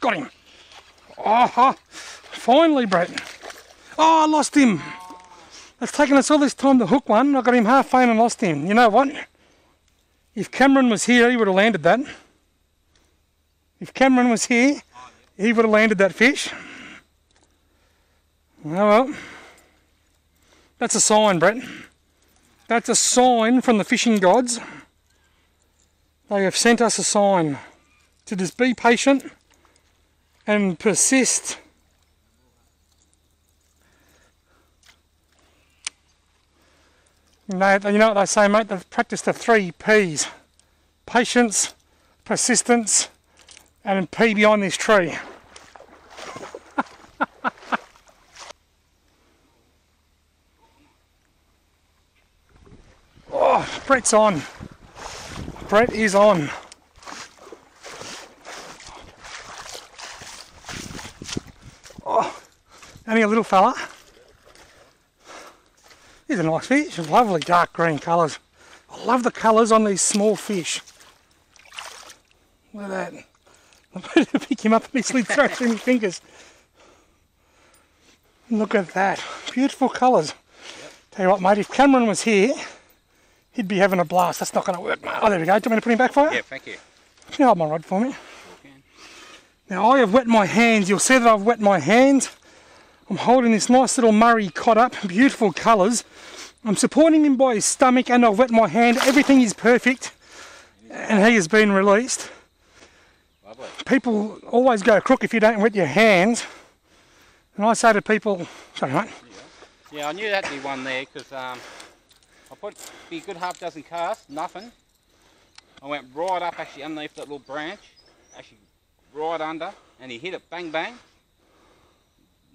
got him. Oh, finally, Brett. Oh, I lost him. It's taken us all this time to hook one. I got him halfway and lost him. You know what? If Cameron was here, he would have landed that. If Cameron was here, he would have landed that fish. Oh well. That's a sign, Brett. That's a sign from the fishing gods. They have sent us a sign to just be patient and persist. You know what they say, mate? They've practiced the 3 P's. Patience, persistence, and P behind this tree. Oh, Brett's on. Brett is on. Oh, only a little fella. He's a nice fish, lovely dark green colours. I love the colours on these small fish. Look at that. I'm going to pick him up and he slid straight through my fingers. Look at that. Beautiful colours. Yep. Tell you what, mate, if Cameron was here, he'd be having a blast. That's not going to work, mate. Oh, there we go. Do you want me to put him back for you? Yeah, thank you. Can you hold my rod for me? Now, I have wet my hands. You'll see that I've wet my hands. I'm holding this nice little Murray cod up, beautiful colours. I'm supporting him by his stomach and I've wet my hand. Everything is perfect and he has been released. Lovely. People always go crook if you don't wet your hands. And I say to people, sorry mate. Yeah, I knew that'd be one there because I put a good half dozen casts, nothing. I went right up actually underneath that little branch, actually right under, and he hit it, bang bang.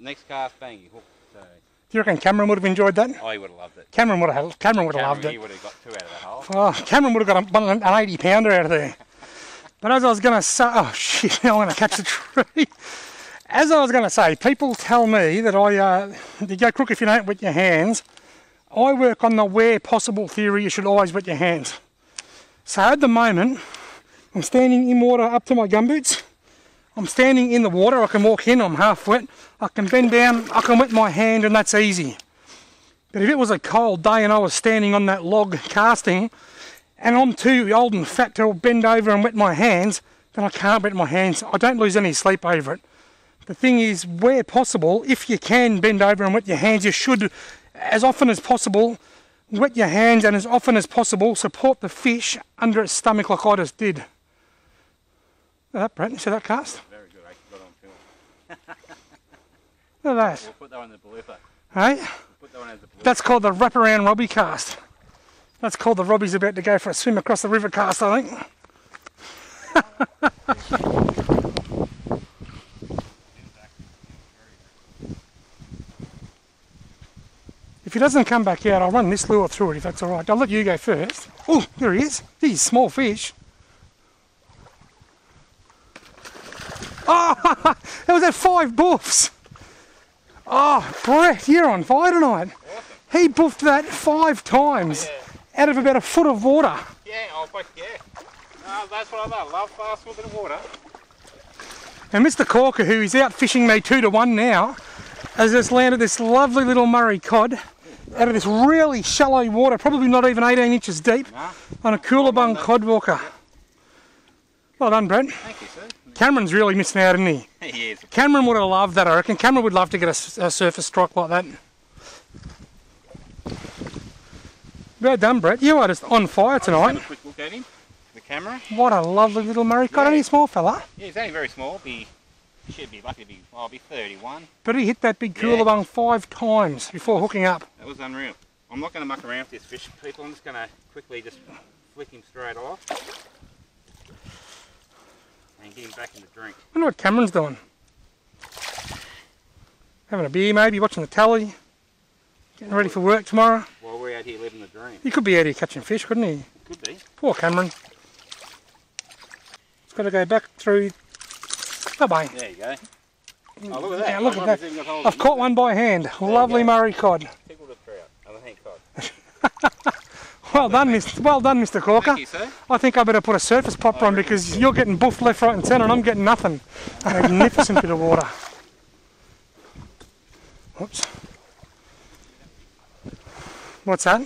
Next cast, bang, he hooked. So. Do you reckon Cameron would have enjoyed that? Oh, he would have loved it. Cameron would have loved it. He would have got 2 out of that hole. Oh, Cameron would have got an 80 pounder out of there. But as I was going to say, oh shit, now I'm going to catch the tree. As I was going to say, people tell me that you go crook if you don't wet your hands. I work on the where possible theory, you should always wet your hands. So at the moment, I'm standing in water up to my gumboots. I'm standing in the water, I can walk in, I'm half wet, I can bend down, I can wet my hand and that's easy. But if it was a cold day and I was standing on that log casting and I'm too old and fat to bend over and wet my hands, then I can't wet my hands. I don't lose any sleep over it. The thing is, where possible, if you can bend over and wet your hands, you should, as often as possible, wet your hands and as often as possible support the fish under its stomach like I just did. Look at that, Brett, you see that cast? Very good, I got on film. Look at that. We'll put that on the blooper. Hey? We'll put that one as the blooper. That's called the wraparound Robbie cast. That's called the Robbie's about to go for a swim across the river cast, I think. If he doesn't come back out, I'll run this lure through it if that's alright. I'll let you go first. Oh, there he is. He's small fish. Oh, that was at 5 buffs. Oh, Brett, you're on fire tonight. Awesome. He buffed that 5 times out of about a foot of water. Yeah, that's what I love fast moving water. And Mr. Corker, who is out fishing me 2 to 1 now, has just landed this lovely little Murray cod out of this really shallow water, probably not even 18 inches deep, on a Coolabung cod walker. Well done, Brett. Thank you, sir. Cameron's really missing out, isn't he? He is. Cameron would have loved that, I reckon. Cameron would love to get a surface strike like that. Well done, Brett. You are just on fire tonight. I'll just have a quick look at him, the camera. What a lovely little Murray cod. Only a small fella. Yeah, he's only very small. He should be lucky to be, I'll be 31. But he hit that big Coolabung 5 times before hooking up. That was unreal. I'm not going to muck around with this fish, people. I'm just going to quickly just flick him straight off. And get him back in the drink. I wonder what Cameron's doing. Having a beer maybe, watching the tally. Getting ready for work tomorrow. While we're out here living the dream. He could be out here catching fish, couldn't he? Could be. Poor Cameron. He's got to go back through. Bye-bye. There you go. Oh, look at that. Yeah, look at that. I've caught one by hand. Lovely Murray cod. Tickled a trout. I think cod. Well done, Mr. Corker. Thank you, sir. I think I better put a surface popper on because you're getting buffed left, right and centre and I'm getting nothing. A magnificent bit of water. Oops. What's that?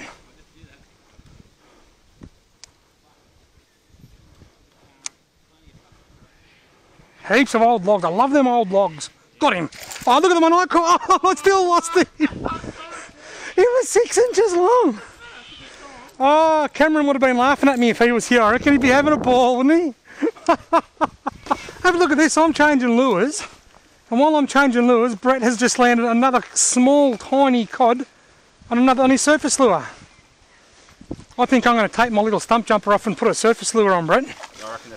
Heaps of old logs. I love them old logs. Got him. Oh, look at the one I caught. Oh, I still lost him. He was 6 inches long. Oh, Cameron would have been laughing at me if he was here. I reckon he'd be having a ball, wouldn't he? Have a look at this. I'm changing lures. And while I'm changing lures, Brett has just landed another small, tiny cod on his surface lure. I think I'm going to take my little stump jumper off and put a surface lure on, Brett.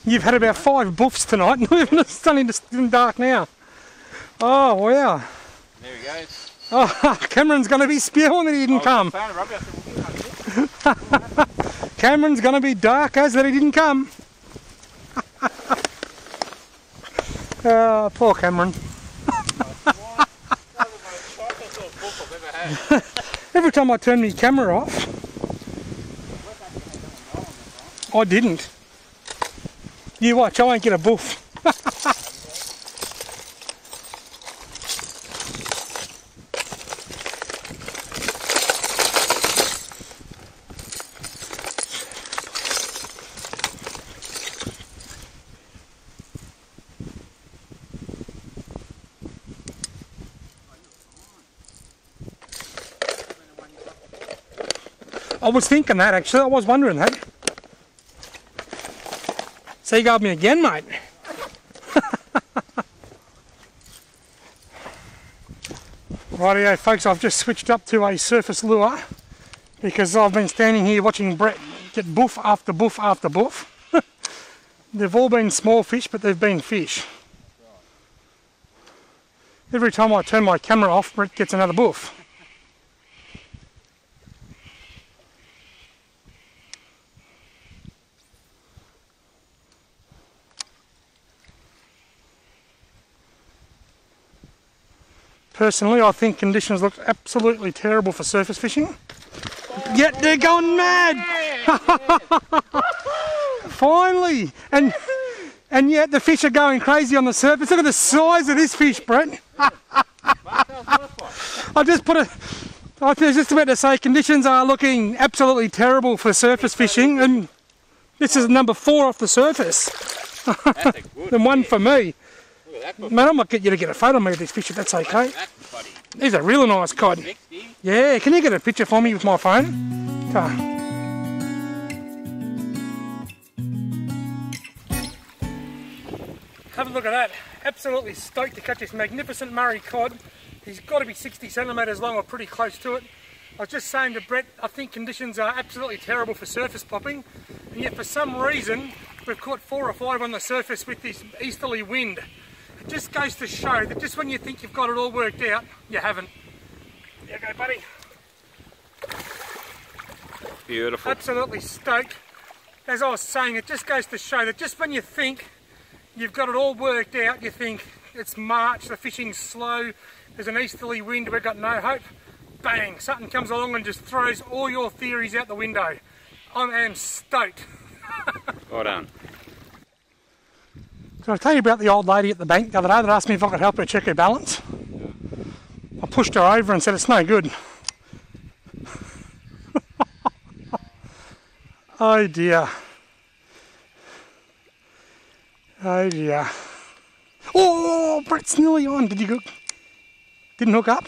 You've had about 5 buffs tonight, and it's only just dark now. Oh, wow. There he goes. Oh, Cameron's going to be spewing that he didn't come. Cameron's going to be dark as that he didn't come. Oh, poor Cameron. Every time I turn my camera off, I didn't. You watch, I won't get a buff. I was thinking that actually, I was wondering that. So you got me again, mate. Rightio folks, I've just switched up to a surface lure because I've been standing here watching Brett get buff after buff after buff. They've all been small fish, but they've been fish. Every time I turn my camera off, Brett gets another buff. Personally, I think conditions look absolutely terrible for surface fishing. Yet they're going mad! Finally! And yet the fish are going crazy on the surface. Look at the size of this fish, Brett. I was just about to say conditions are looking absolutely terrible for surface fishing, and this is number 4 off the surface. That's a good and one for me. Man, I might get you to get a photo of me of this fish if that's okay. He's a really nice cod. Yeah, can you get a picture for me with my phone? Have a look at that. Absolutely stoked to catch this magnificent Murray cod. He's got to be 60 centimetres long or pretty close to it. I was just saying to Brett, I think conditions are absolutely terrible for surface popping, and yet for some reason we've caught 4 or 5 on the surface with this easterly wind. It just goes to show that just when you think you've got it all worked out, you haven't. There you go, buddy. beautiful. Absolutely stoked. As I was saying, it just goes to show that just when you think you've got it all worked out, you think it's March, the fishing's slow, there's an easterly wind, we've got no hope, bang, something comes along and just throws all your theories out the window. I am stoked. Well done. Did I tell you about the old lady at the bank the other day that asked me if I could help her check her balance? I pushed her over and said it's no good. Oh dear. Oh dear. Oh, Brett's nearly on. Did you go? Didn't hook up?